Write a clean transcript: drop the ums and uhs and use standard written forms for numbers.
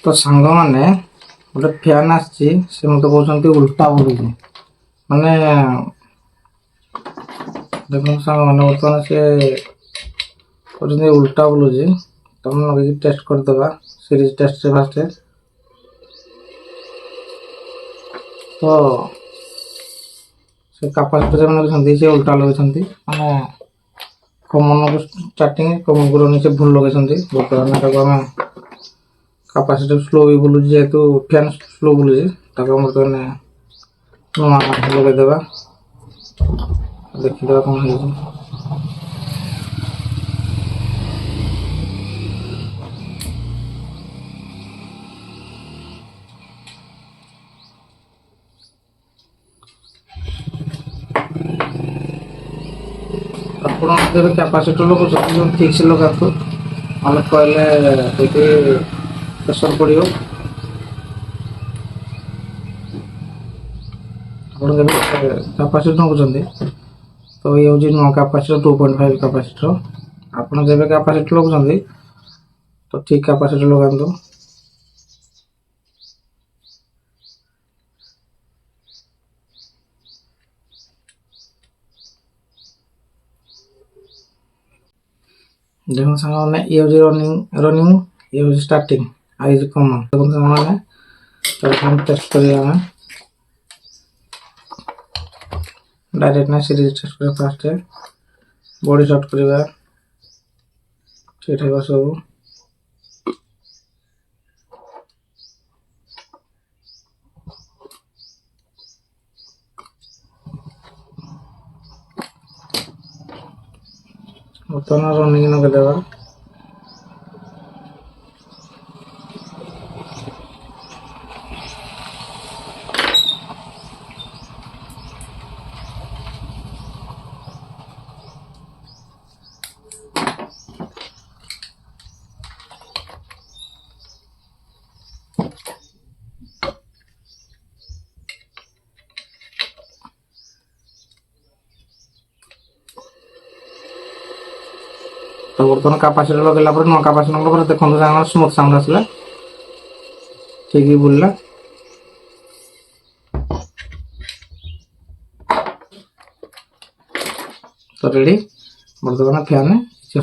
तो सांग मैंने गोटे फैन आसी मत कहते उल्टा बुलूची माने देखो सांग मैंने बर्तमान से उल्टा बुलूची तुम लगे टेस्ट करदे सीरीज टेस्ट से फास्ट तो से कैपेसिटर मैंने से उल्टा लगे माने कमन को स्टार्टिंग कमन को से भूल लगे बर्तमान आम कैपेसिटर स्लो भी बुलूची जेहेतु फैन स्लो बुलूची बर्तमान नुआ लगेदेवा देखीदे कौन हो कैपेसिटर लोग ठीक से लगा मतलब कहले प्रेसर पड़ो कैपेसिटर नौकरी तो ये हूँ नुआ कैपेसिटर 2.5 कैपेसिटर आपड़ जब कैपेसिटर लगुंट तो ठीक कैपेसिटर लगातु देखो सामने ये हूँ रनिंग ये हूँ स्टार्टिंग आई कमन देखो सामने टेस्ट करें डायरेक्ट ना सीरीज टेस्ट कर फास्ट बॉडी शॉट करवा ठीक है सब बर्तमान रनिंग नगेदेवा तो बर्तमान कैपेसिटर लगेला नुआ कैपेसिटर देखो स्मूथ साउंड आसला ठीक ही बुलला तो रेडी बर्तमान फैन